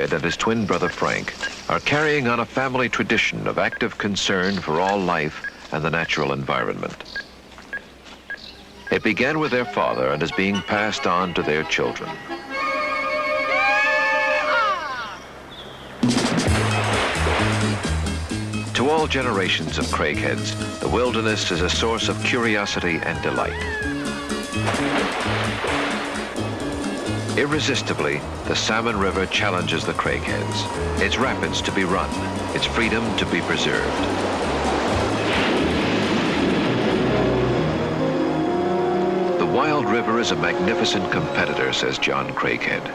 and his twin brother Frank are carrying on a family tradition of active concern for all life and the natural environment. It began with their father and is being passed on to their children. To all generations of Craigheads, the wilderness is a source of curiosity and delight. Irresistibly, the Salmon River challenges the Craigheads. Its rapids to be run, its freedom to be preserved. The wild river is a magnificent competitor, says John Craighead,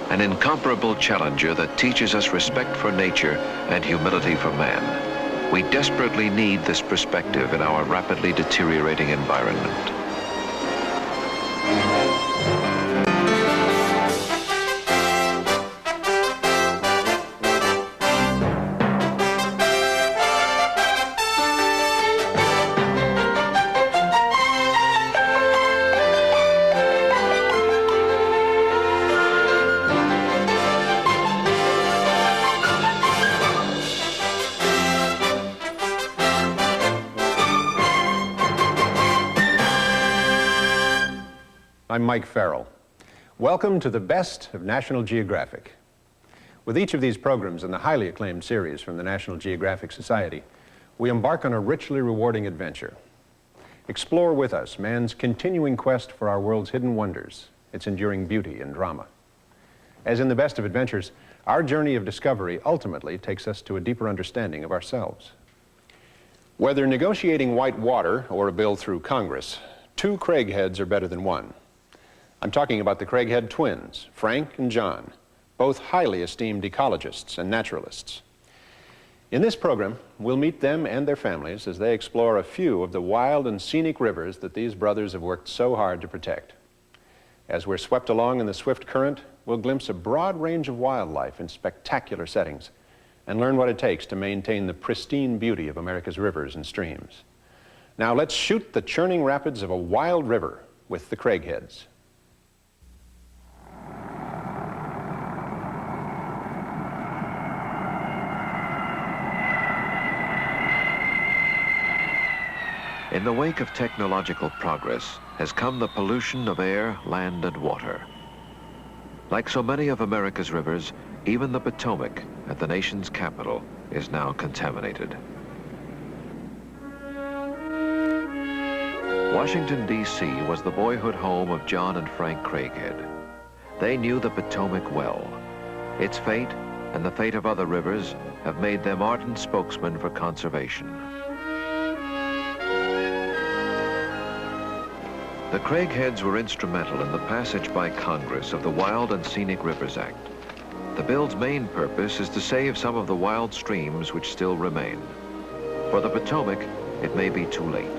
an incomparable challenger that teaches us respect for nature and humility for man. We desperately need this perspective in our rapidly deteriorating environment. I'm Mike Farrell. Welcome to the best of National Geographic. With each of these programs in the highly acclaimed series from the National Geographic Society, we embark on a richly rewarding adventure. Explore with us man's continuing quest for our world's hidden wonders, its enduring beauty and drama. As in the best of adventures, our journey of discovery ultimately takes us to a deeper understanding of ourselves. Whether negotiating white water or a bill through Congress, two Craigheads are better than one. I'm talking about the Craighead twins, Frank and John, both highly esteemed ecologists and naturalists. In this program, we'll meet them and their families as they explore a few of the wild and scenic rivers that these brothers have worked so hard to protect. As we're swept along in the swift current, we'll glimpse a broad range of wildlife in spectacular settings and learn what it takes to maintain the pristine beauty of America's rivers and streams. Now let's shoot the churning rapids of a wild river with the Craigheads. In the wake of technological progress has come the pollution of air, land, and water. Like so many of America's rivers, even the Potomac at the nation's capital is now contaminated. Washington, D.C. was the boyhood home of John and Frank Craighead. They knew the Potomac well. Its fate and the fate of other rivers have made them ardent spokesmen for conservation. The Craigheads were instrumental in the passage by Congress of the Wild and Scenic Rivers Act. The bill's main purpose is to save some of the wild streams which still remain. For the Potomac, it may be too late.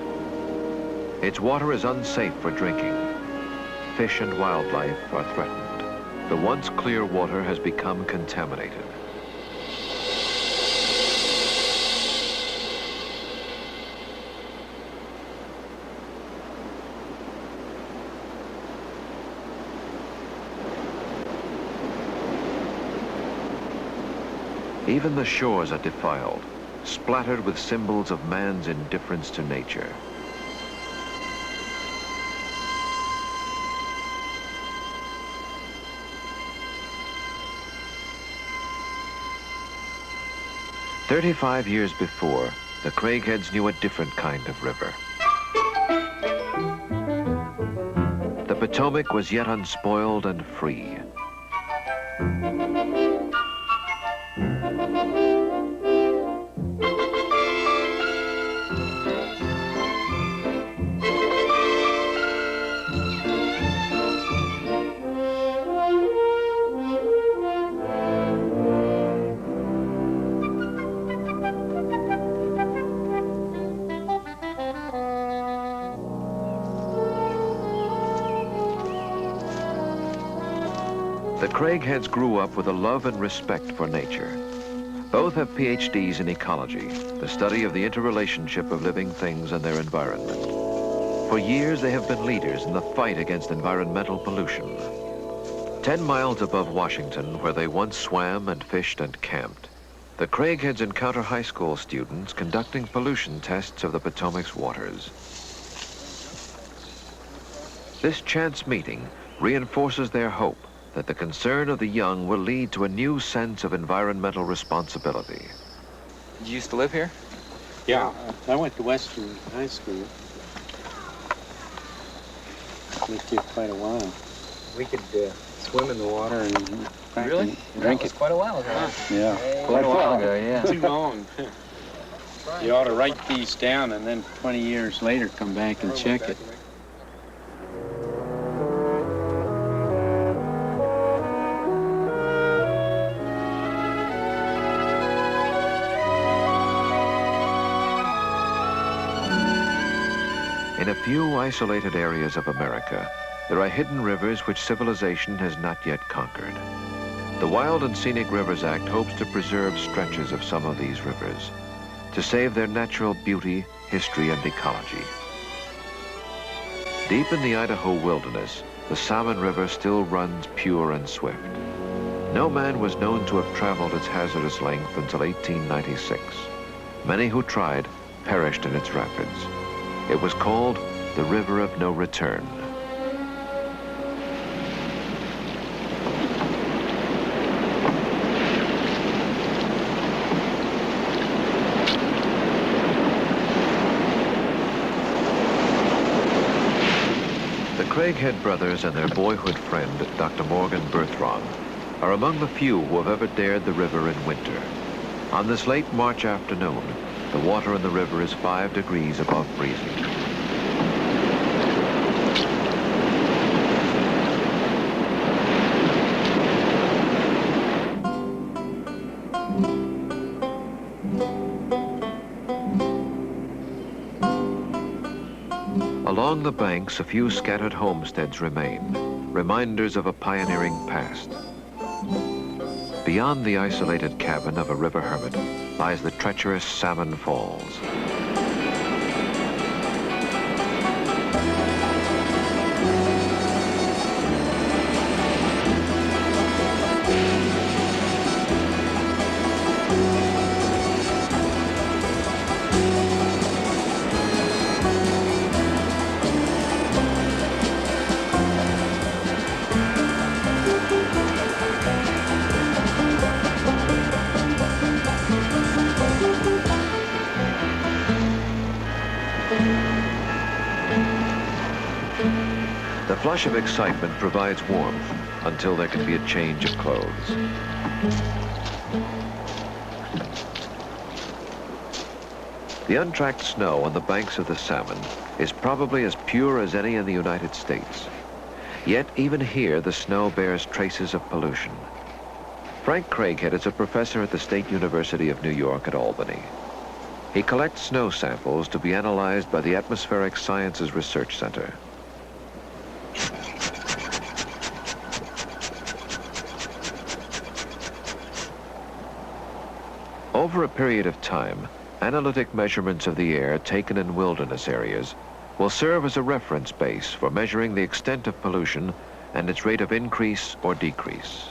Its water is unsafe for drinking. Fish and wildlife are threatened. The once clear water has become contaminated. Even the shores are defiled, splattered with symbols of man's indifference to nature. "35 years before, the Craigheads knew a different kind of river. The Potomac was yet unspoiled and free. The Craigheads grew up with a love and respect for nature. Both have PhDs in ecology, the study of the interrelationship of living things and their environment. For years, they have been leaders in the fight against environmental pollution. 10 miles above Washington, where they once swam and fished and camped, the Craigheads encounter high school students conducting pollution tests of the Potomac's waters. This chance meeting reinforces their hope that the concern of the young will lead to a new sense of environmental responsibility. Did you used to live here? Yeah, I went to Western High School. Lived here quite a while. We could swim in the water and Really? drink That was it. quite a while ago. Yeah, Quite a while ago, yeah. Too long. You ought to write these down and then 20 years later come back and check it. In a few isolated areas of America, there are hidden rivers which civilization has not yet conquered. The Wild and Scenic Rivers Act hopes to preserve stretches of some of these rivers, to save their natural beauty, history, and ecology. Deep in the Idaho wilderness, the Salmon River still runs pure and swift. No man was known to have traveled its hazardous length until 1896. Many who tried perished in its rapids. It was called the River of No Return. The Craighead brothers and their boyhood friend, Dr. Morgan Berthrong, are among the few who have ever dared the river in winter. On this late March afternoon, the water in the river is 5 degrees above freezing. Along the banks, a few scattered homesteads remain, reminders of a pioneering past. Beyond the isolated cabin of a river hermit lies the treacherous Salmon Falls. The flush of excitement provides warmth until there can be a change of clothes. The untracked snow on the banks of the Salmon is probably as pure as any in the United States. Yet even here, the snow bears traces of pollution. Frank Craighead is a professor at the State University of New York at Albany. He collects snow samples to be analyzed by the Atmospheric Sciences Research Center. Over a period of time, analytic measurements of the air taken in wilderness areas will serve as a reference base for measuring the extent of pollution and its rate of increase or decrease.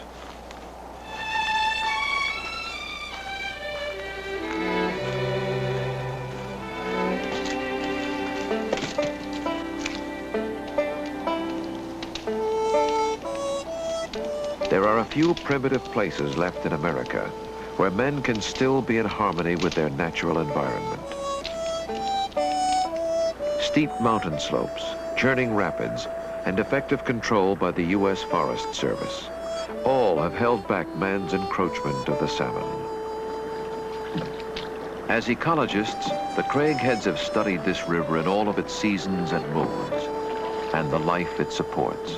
There are a few primitive places left in America where men can still be in harmony with their natural environment. Steep mountain slopes, churning rapids, and effective control by the U.S. Forest Service all have held back man's encroachment of the Salmon. As ecologists, the Craigheads have studied this river in all of its seasons and moods, and the life it supports.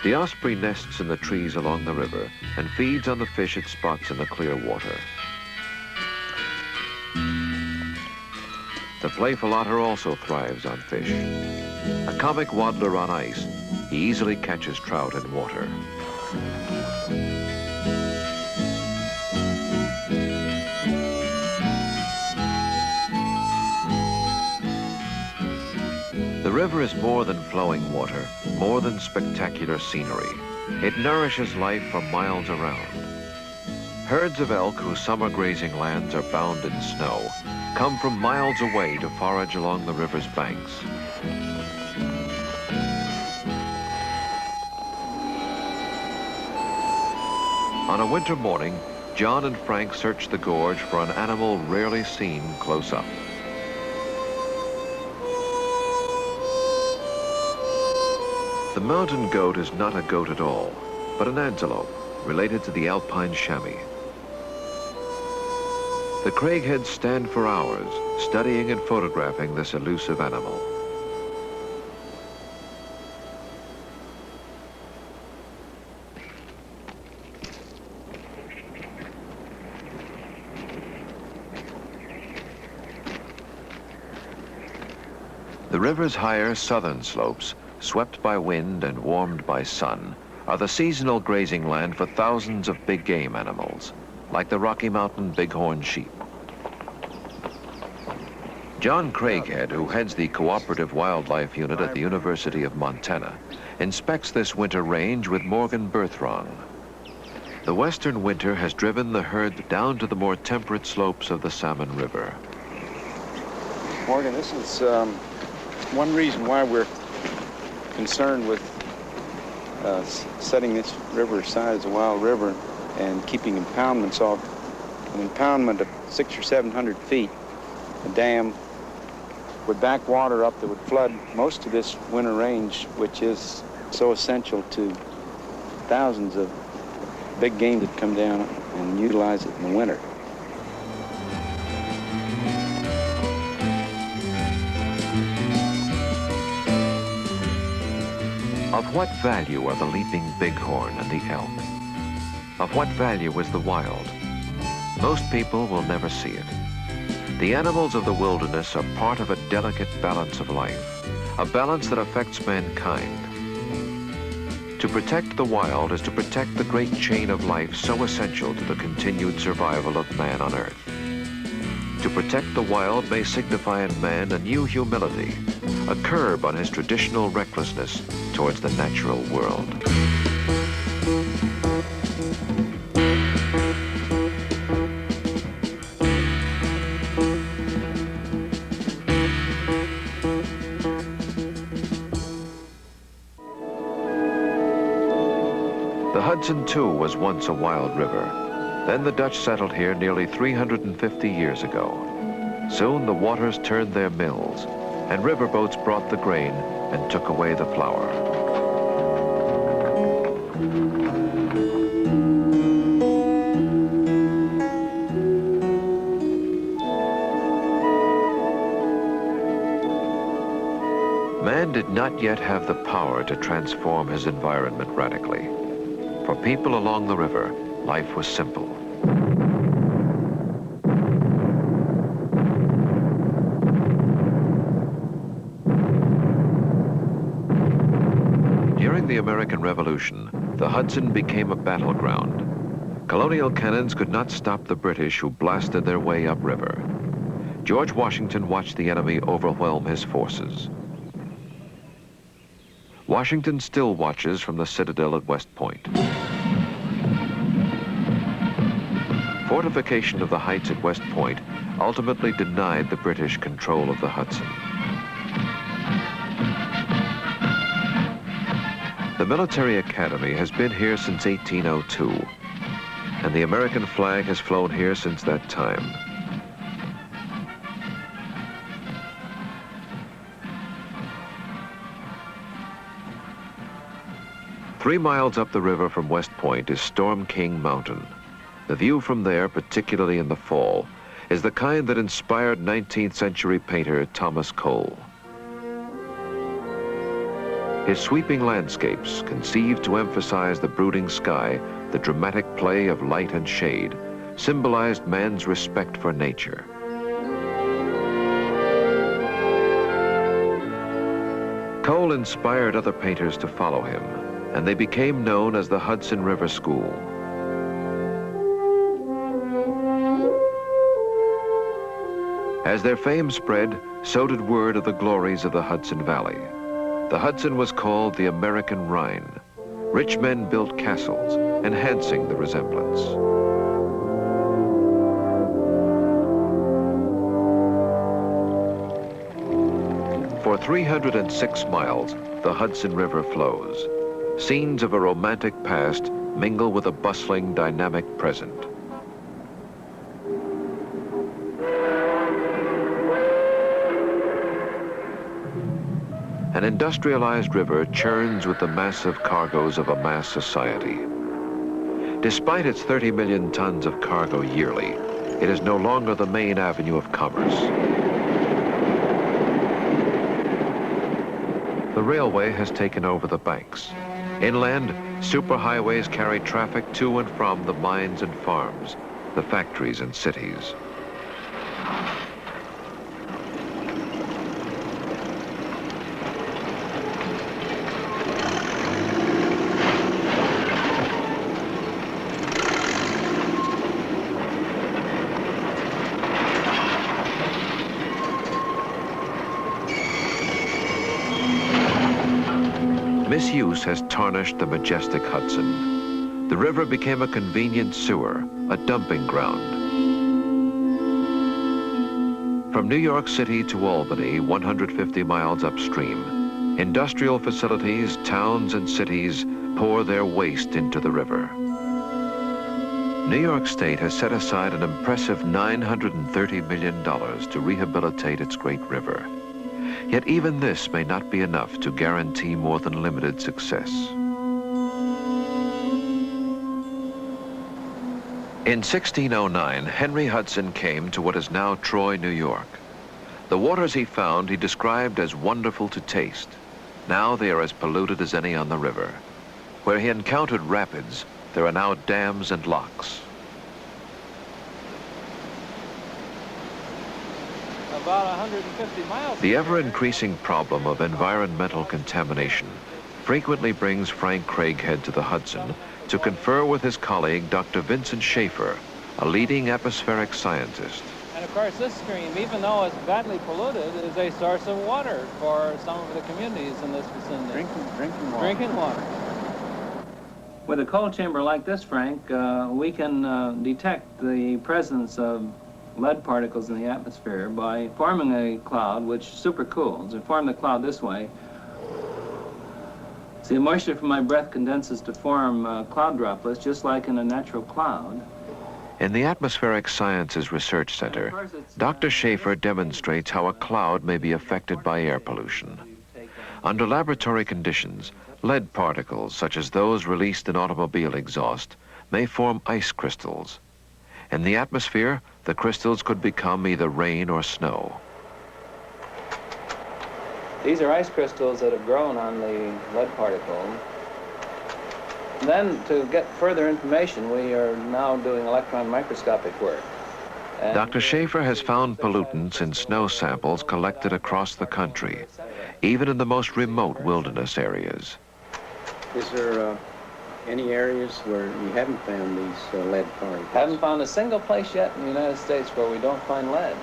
The osprey nests in the trees along the river and feeds on the fish it spots in the clear water. The playful otter also thrives on fish. A comic waddler on ice, he easily catches trout in water. river is more than flowing water, more than spectacular scenery. It nourishes life for miles around. Herds of elk whose summer grazing lands are bound in snow come from miles away to forage along the river's banks. On a winter morning, John and Frank search the gorge for an animal rarely seen close up. The mountain goat is not a goat at all, but an antelope related to the alpine chamois. The craigheads stand for hours studying and photographing this elusive animal. The river's higher southern slopes, swept by wind and warmed by sun, are the seasonal grazing land for thousands of big game animals, like the Rocky Mountain bighorn sheep. John Craighead, who heads the Cooperative Wildlife Unit at the University of Montana, inspects this winter range with Morgan Berthrong. The western winter has driven the herd down to the more temperate slopes of the Salmon River. Morgan, this is one reason why we're concerned with setting this river aside as a wild river and keeping impoundments off. An impoundment of 600 or 700 feet, a dam would back water up that would flood most of this winter range, which is so essential to thousands of big game that come down and utilize it in the winter. Of what value are the leaping bighorn and the elk? Of what value is the wild? Most people will never see it. The animals of the wilderness are part of a delicate balance of life, a balance that affects mankind. To protect the wild is to protect the great chain of life so essential to the continued survival of man on Earth. To protect the wild may signify in man a new humility, a curb on his traditional recklessness towards the natural world. The Hudson, too, was once a wild river. Then the Dutch settled here nearly 350 years ago. Soon the waters turned their mills, and riverboats brought the grain and took away the flour. Man did not yet have the power to transform his environment radically. For people along the river, life was simple. During the American Revolution, the Hudson became a battleground. Colonial cannons could not stop the British who blasted their way upriver. George Washington watched the enemy overwhelm his forces. Washington still watches from the citadel at West Point. Fortification of the heights at West Point ultimately denied the British control of the Hudson. The military academy has been here since 1802, and the American flag has flown here since that time. Three miles up the river from West Point is Storm King Mountain. The view from there, particularly in the fall, is the kind that inspired 19th century painter Thomas Cole. His sweeping landscapes, conceived to emphasize the brooding sky, the dramatic play of light and shade, symbolized man's respect for nature. Cole inspired other painters to follow him, and they became known as the Hudson River School. As their fame spread, so did word of the glories of the Hudson Valley. The Hudson was called the American Rhine. Rich men built castles, enhancing the resemblance. For 306 miles, the Hudson River flows. Scenes of a romantic past mingle with a bustling, dynamic present. An industrialized river churns with the massive cargoes of a mass society. Despite its 30 million tons of cargo yearly, it is no longer the main avenue of commerce. The railway has taken over the banks. Inland, superhighways carry traffic to and from the mines and farms, the factories and cities. Misuse has tarnished the majestic Hudson. The river became a convenient sewer, a dumping ground. From New York City to Albany, 150 miles upstream, industrial facilities, towns, and cities pour their waste into the river. New York State has set aside an impressive $930 million to rehabilitate its great river. Yet even this may not be enough to guarantee more than limited success. In 1609, Henry Hudson came to what is now Troy, New York. The waters he found he described as wonderful to taste. Now they are as polluted as any on the river. Where he encountered rapids, there are now dams and locks. About 150 miles. The ever-increasing problem of environmental contamination frequently brings Frank Craighead to the Hudson to confer with his colleague, Dr. Vincent Schaefer, a leading atmospheric scientist. And of course, this stream, even though it's badly polluted, is a source of water for some of the communities in this vicinity. Drinking water. Drinking water. With a cold chamber like this, Frank, we can detect the presence of lead particles in the atmosphere by forming a cloud which supercools. And form the cloud this way. See, the moisture from my breath condenses to form cloud droplets, just like in a natural cloud. In the Atmospheric Sciences Research Center, Dr. Schaefer demonstrates how a cloud may be affected by air pollution. Under laboratory conditions, lead particles, such as those released in automobile exhaust, may form ice crystals. In the atmosphere, the crystals could become either rain or snow. These are ice crystals that have grown on the lead particle. Then, to get further information, we are now doing electron microscopic work. And Dr. Schaefer has found pollutants in snow samples collected across the country, even in the most remote wilderness areas. Is there any areas where you haven't found these lead particles? Haven't found a single place yet in the United States where we don't find lead.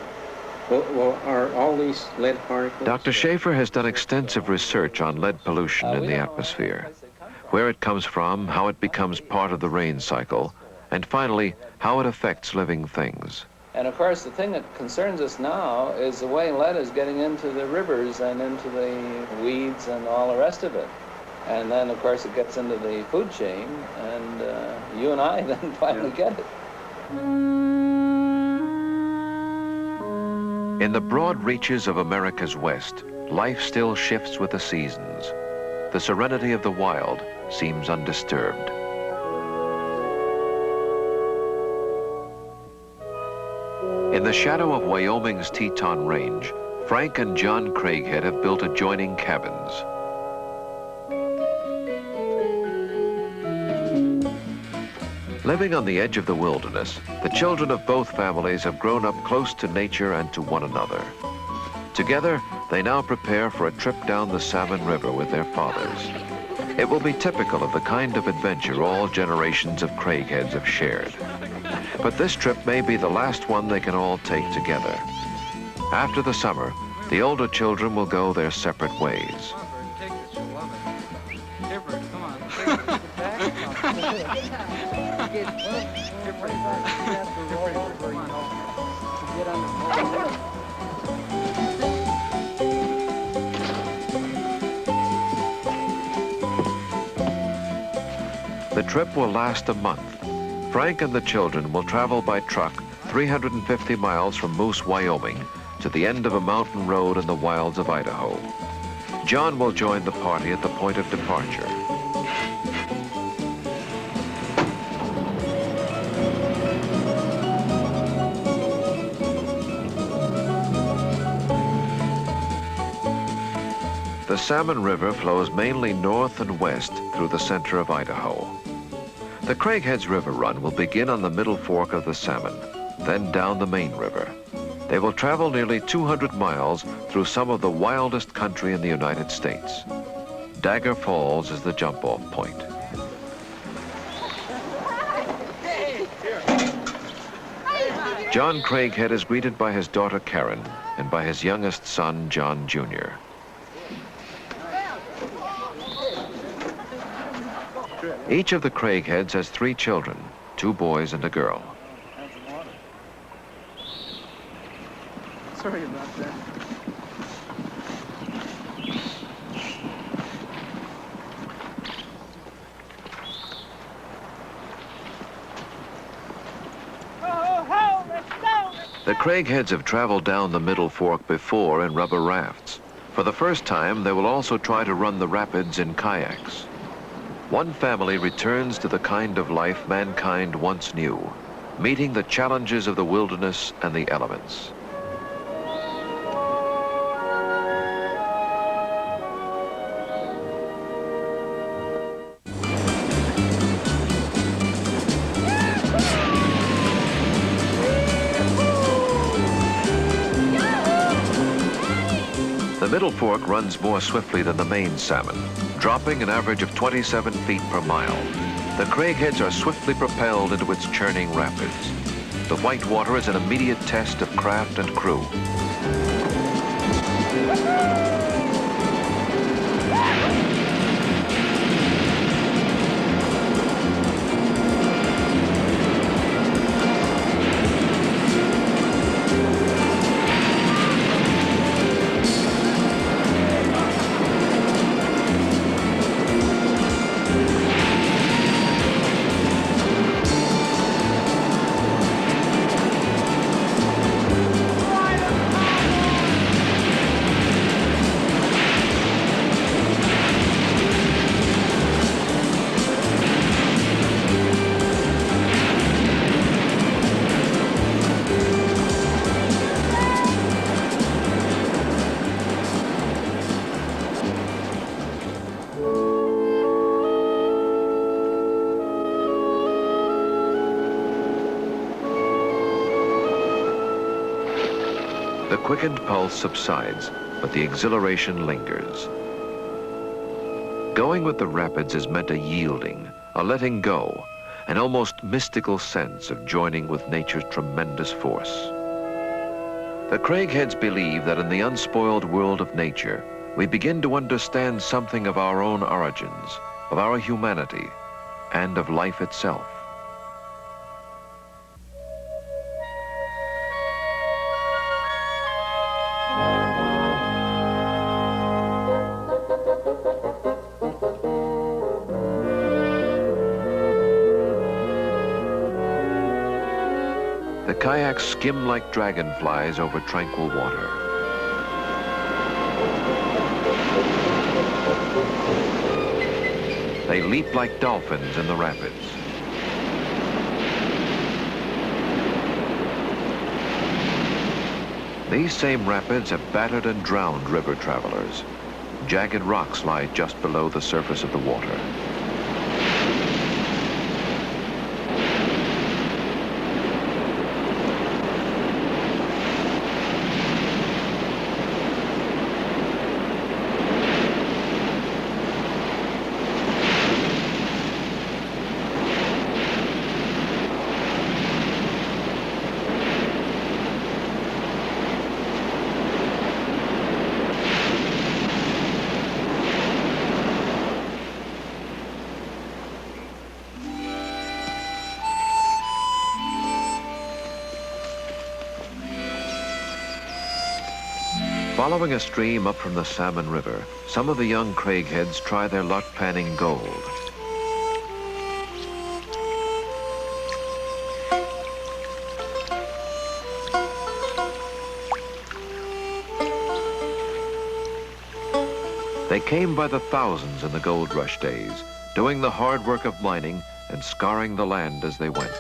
Well, are all these lead particles? Dr. Schaefer has done extensive research on lead pollution in We the don't know atmosphere, what place they come from. where it comes from, how it becomes part of the rain cycle, and finally, how it affects living things. And of course, the thing that concerns us now is the way lead is getting into the rivers and into the weeds and all the rest of it. And then, of course, it gets into the food chain, and you and I then finally get it. In the broad reaches of America's West, life still shifts with the seasons. The serenity of the wild seems undisturbed. In the shadow of Wyoming's Teton Range, Frank and John Craighead have built adjoining cabins. Living on the edge of the wilderness, the children of both families have grown up close to nature and to one another. Together, they now prepare for a trip down the Salmon River with their fathers. It will be typical of the kind of adventure all generations of Craigheads have shared. But this trip may be the last one they can all take together. After the summer, The older children will go their separate ways. The trip will last a month. Frank and the children will travel by truck 350 miles from Moose, Wyoming, to the end of a mountain road in the wilds of Idaho. John will join the party at the point of departure. The Salmon River flows mainly north and west through the center of Idaho. The Craigheads River Run will begin on the middle fork of the Salmon, then down the main river. They will travel nearly 200 miles through some of the wildest country in the United States. Dagger Falls is the jump-off point. John Craighead is greeted by his daughter Karen and by his youngest son, John Jr. Each of the Craigheads has 3 children, 2 boys and a girl. Sorry about that. The Craigheads have traveled down the middle fork before in rubber rafts. For the first time, they will also try to run the rapids in kayaks. One family returns to the kind of life mankind once knew, meeting the challenges of the wilderness and the elements. The Middle Fork runs more swiftly than the main Salmon, dropping an average of 27 feet per mile. The Craigheads are swiftly propelled into its churning rapids. The white water is an immediate test of craft and crew. The quickened pulse subsides, but the exhilaration lingers. Going with the rapids is meant a yielding, a letting go, an almost mystical sense of joining with nature's tremendous force. The Craigheads believe that in the unspoiled world of nature, we begin to understand something of our own origins, of our humanity, and of life itself. The kayaks skim like dragonflies over tranquil water. They leap like dolphins in the rapids. These same rapids have battered and drowned river travelers. Jagged rocks lie just below the surface of the water. Following a stream up from the Salmon River, some of the young craigheads try their luck panning gold. They came by the thousands in the gold rush days, doing the hard work of mining and scarring the land as they went.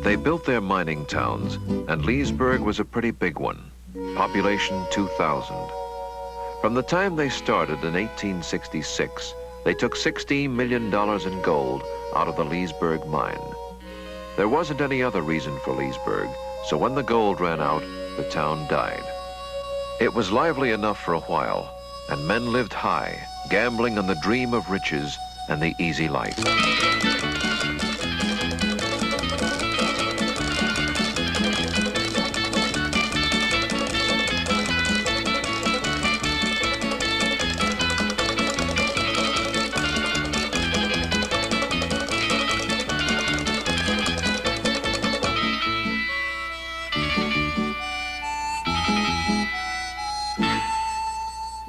They built their mining towns, and Leesburg was a pretty big one, population 2,000. From the time they started in 1866, they took $16 million in gold out of the Leesburg mine. There wasn't any other reason for Leesburg, so when the gold ran out, the town died. It was lively enough for a while, and men lived high, gambling on the dream of riches and the easy life.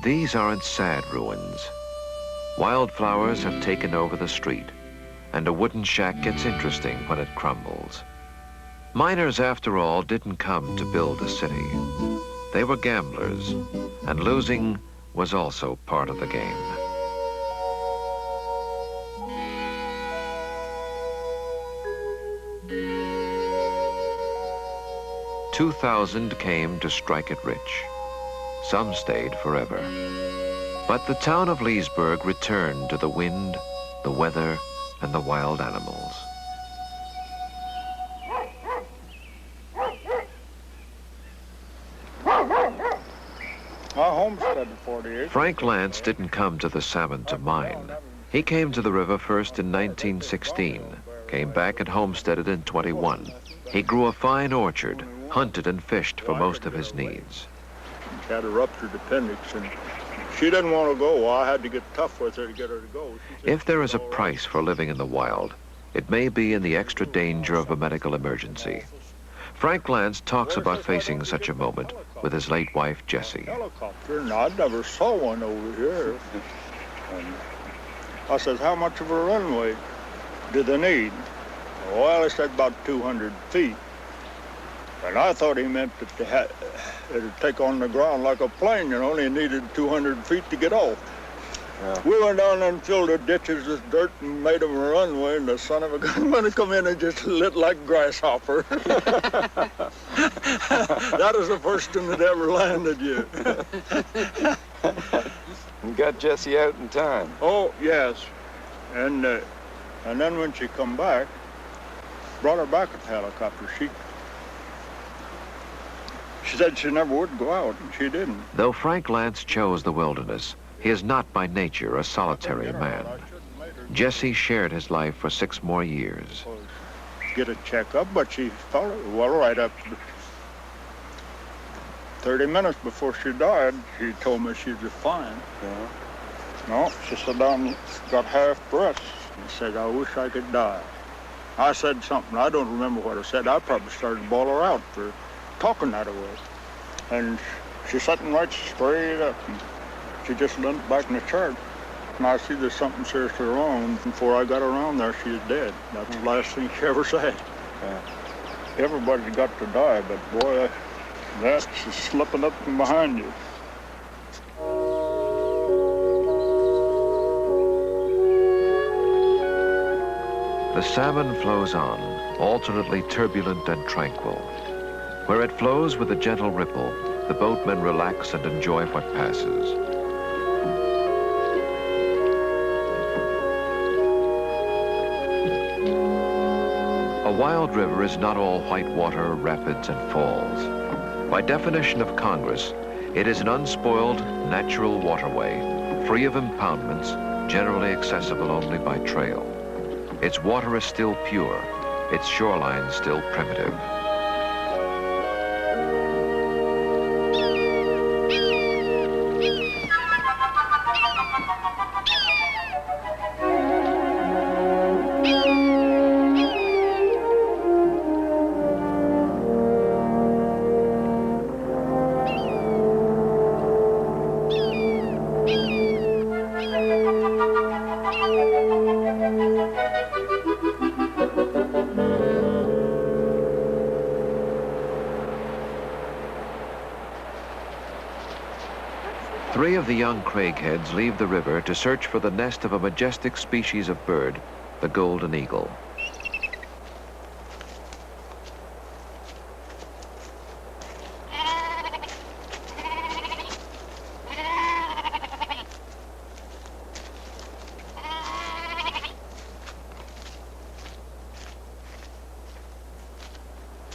These aren't sad ruins. Wildflowers have taken over the street, and a wooden shack gets interesting when it crumbles. Miners, after all, didn't come to build a city. They were gamblers, and losing was also part of the game. "2,000 came to strike it rich. Some stayed forever. But the town of Leesburg returned to the wind, the weather, and the wild animals." I homesteaded 40 acres. Frank Lance didn't come to the Salmon to mine. He came to the river first in 1916, came back and homesteaded in 21. He grew a fine orchard, hunted and fished for most of his needs. She had a ruptured appendix, and she didn't want to go. I had to get tough with her to get her to go. If there is a price for living in the wild, it may be in the extra danger of a medical emergency. Frank Lance talks about facing such a moment with his late wife, Jessie. Helicopter, and I never saw one over here. And I said, "How much of a runway do they need?" Well, they said about 200 feet. And I thought he meant that it'd take on the ground like a plane, you know, and he needed 200 feet to get off. Yeah. We went down there and filled the ditches with dirt and made them a runway, and the son of a gun when he come in and just lit like grasshopper. That was the first one that ever landed you. You got Jessie out in time. Oh, yes. And then when she come back, brought her back with the helicopter. She said she never would go out, and she didn't. Though Frank Lance chose the wilderness, he is not by nature a solitary man. Jessie shared his life for 6 more years. Get a checkup, but she followed well right up. 30 minutes before she died, she told me she was fine. Yeah. No, she said, "I got half breath." She said, "I wish I could die." I said something, I don't remember what I said. I probably started to bawl her out for talking that way. And she's sitting right straight up. And she just leaned back in the chair. And I see there's something seriously wrong. And before I got around there, she was dead. That's the last thing she ever said. Yeah. Everybody's got to die, but boy, that's slipping up from behind you. The Salmon flows on, alternately turbulent and tranquil. Where it flows with a gentle ripple, the boatmen relax and enjoy what passes. A wild river is not all white water, rapids, and falls. By definition of Congress, it is an unspoiled, natural waterway, free of impoundments, generally accessible only by trail. Its water is still pure, its shoreline still primitive. 3 of the young craigheads leave the river to search for the nest of a majestic species of bird, the golden eagle.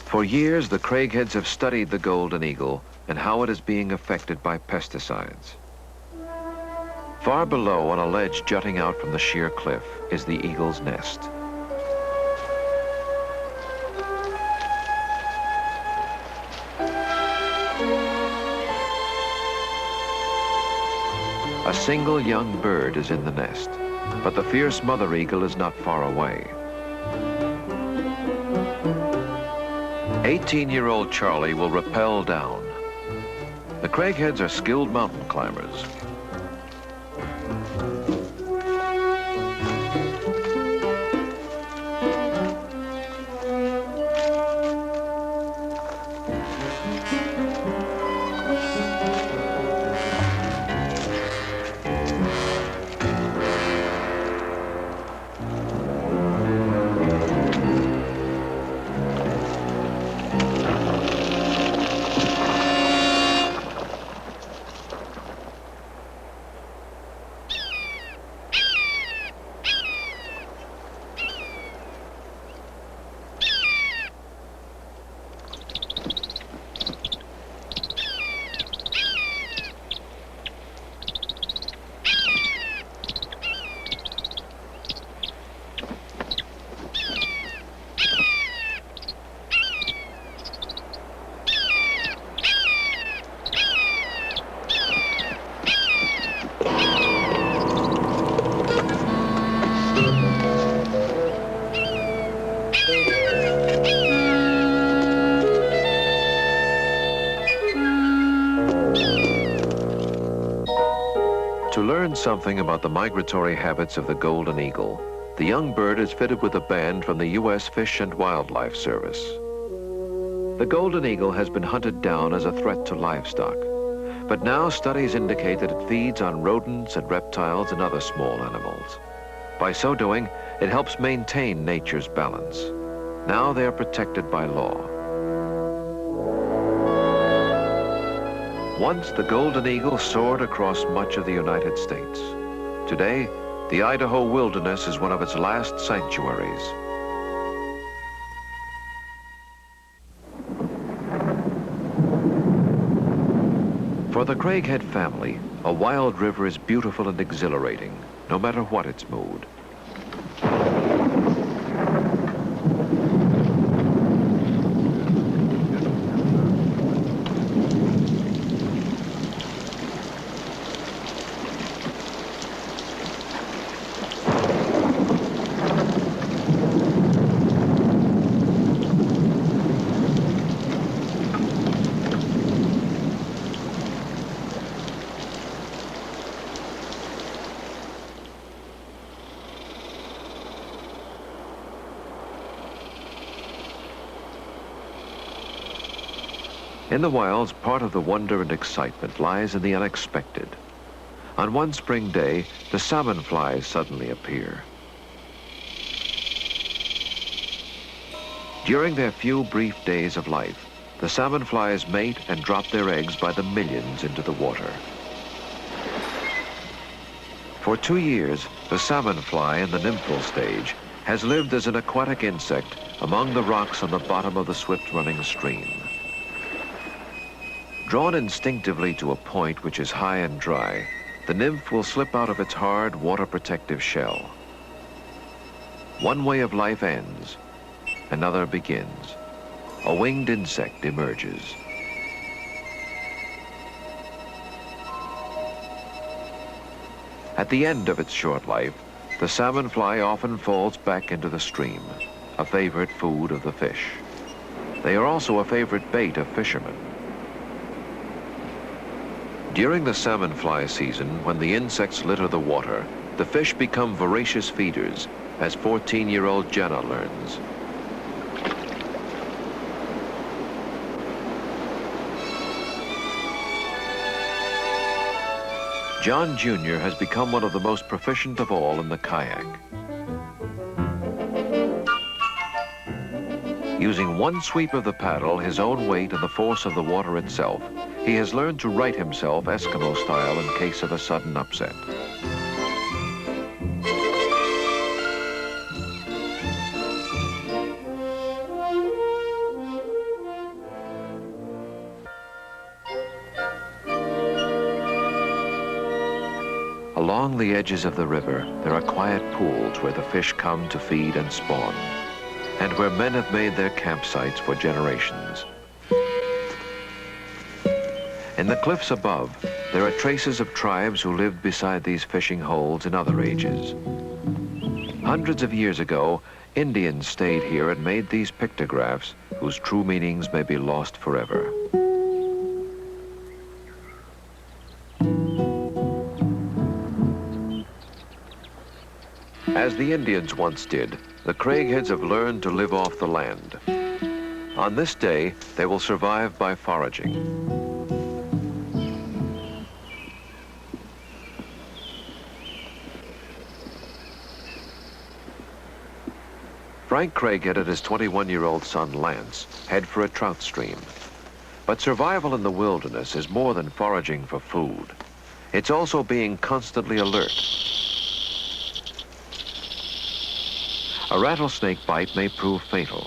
For years, the craigheads have studied the golden eagle and how it is being affected by pesticides. Far below, on a ledge jutting out from the sheer cliff, is the eagle's nest. A single young bird is in the nest, but the fierce mother eagle is not far away. 18-year-old Charlie will rappel down. The craigheads are skilled mountain climbers. To learn something about the migratory habits of the golden eagle, the young bird is fitted with a band from the U.S. Fish and Wildlife Service. The golden eagle has been hunted down as a threat to livestock, but now studies indicate that it feeds on rodents and reptiles and other small animals. By so doing, it helps maintain nature's balance. Now they are protected by law. Once the golden eagle soared across much of the United States. Today, the Idaho wilderness is one of its last sanctuaries. For the craighead family, a wild river is beautiful and exhilarating, no matter what its mood. In the wilds, part of the wonder and excitement lies in the unexpected. On one spring day, the salmon flies suddenly appear. During their few brief days of life, the salmon flies mate and drop their eggs by the millions into the water. For 2 years, the salmon fly in the nymphal stage has lived as an aquatic insect among the rocks on the bottom of the swift-running stream. Drawn instinctively to a point which is high and dry, the nymph will slip out of its hard, water-protective shell. One way of life ends, another begins. A winged insect emerges. At the end of its short life, the salmon fly often falls back into the stream, a favorite food of the fish. They are also a favorite bait of fishermen. During the salmon fly season, when the insects litter the water, the fish become voracious feeders, as 14-year-old Jenna learns. John Jr. has become one of the most proficient of all in the kayak. Using one sweep of the paddle, his own weight, and the force of the water itself, he has learned to right himself Eskimo style in case of a sudden upset. Along the edges of the river, there are quiet pools where the fish come to feed and spawn, and where men have made their campsites for generations. In the cliffs above, there are traces of tribes who lived beside these fishing holes in other ages. Hundreds of years ago, Indians stayed here and made these pictographs whose true meanings may be lost forever. As the Indians once did, the Craigheads have learned to live off the land. On this day, they will survive by foraging. Frank Craighead and his 21-year-old son, Lance, head for a trout stream. But survival in the wilderness is more than foraging for food. It's also being constantly alert. A rattlesnake bite may prove fatal.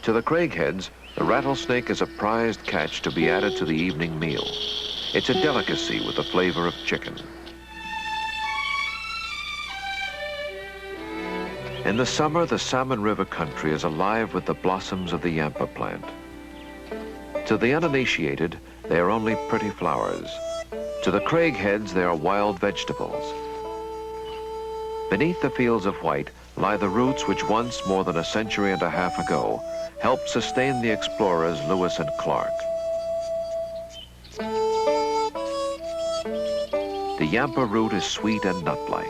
To the Craigheads, the rattlesnake is a prized catch to be added to the evening meal. It's a delicacy with the flavor of chicken. In the summer, the Salmon River country is alive with the blossoms of the yampa plant. To the uninitiated, they are only pretty flowers. To the Craigheads, they are wild vegetables. Beneath the fields of white lie the roots which once, more than a century and a half ago, helped sustain the explorers Lewis and Clark. The yampa root is sweet and nut-like.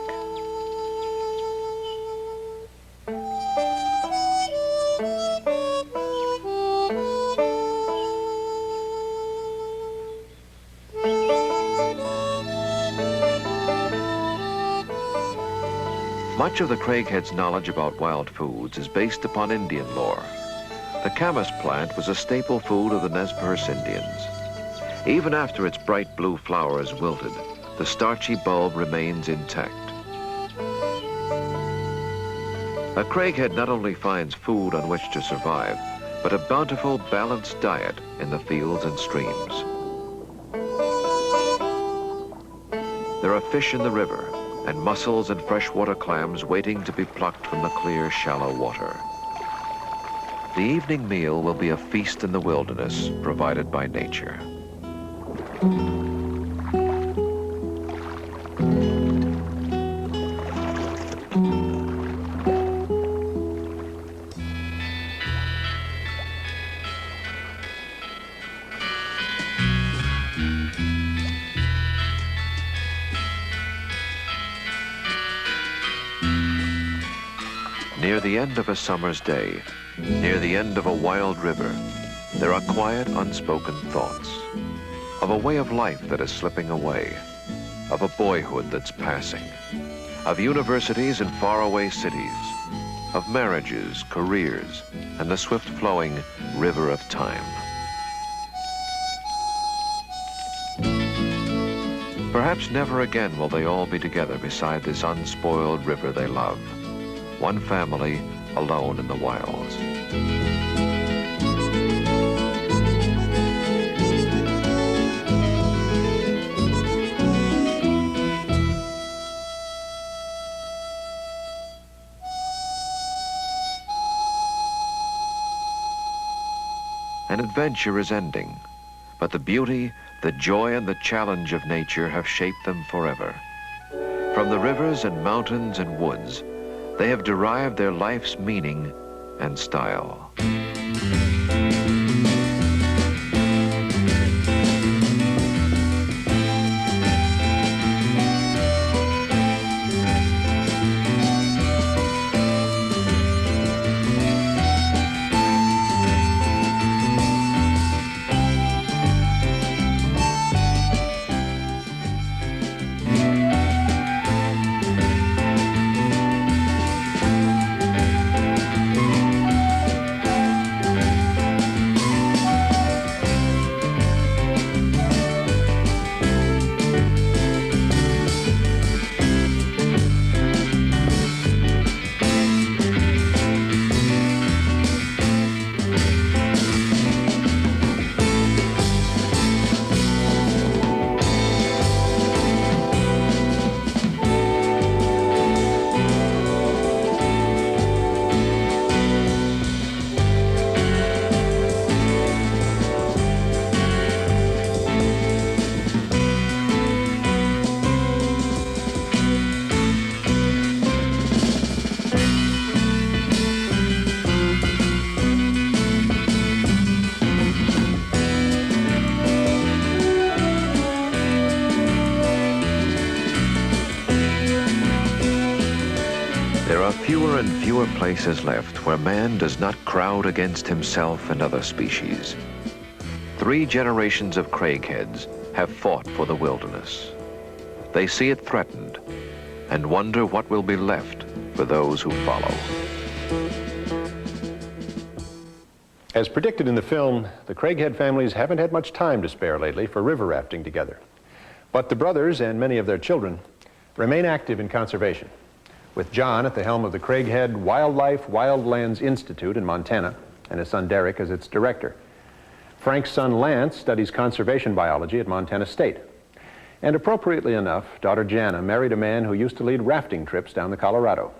Much of the Craigheads' knowledge about wild foods is based upon Indian lore. The camas plant was a staple food of the Nez Perce Indians. Even after its bright blue flowers wilted, the starchy bulb remains intact. A Craighead not only finds food on which to survive, but a bountiful, balanced diet in the fields and streams. There are fish in the river, and mussels and freshwater clams waiting to be plucked from the clear, shallow water. The evening meal will be a feast in the wilderness provided by nature. Near the end of a summer's day, near the end of a wild river, there are quiet, unspoken thoughts of a way of life that is slipping away, of a boyhood that's passing, of universities in faraway cities, of marriages, careers, and the swift-flowing river of time. Perhaps never again will they all be together beside this unspoiled river they love. One family alone in the wilds. An adventure is ending, but the beauty, the joy, and the challenge of nature have shaped them forever. From the rivers and mountains and woods, they have derived their life's meaning and style. There are fewer and fewer places left where man does not crowd against himself and other species. 3 generations of craigheads have fought for the wilderness. They see it threatened and wonder what will be left for those who follow. As predicted in the film, the Craighead families haven't had much time to spare lately for river rafting together. But the brothers and many of their children remain active in conservation, with John at the helm of the Craighead Wildlife Wildlands Institute in Montana and his son Derek as its director. Frank's son Lance studies conservation biology at Montana State. And appropriately enough, daughter Jana married a man who used to lead rafting trips down the Colorado.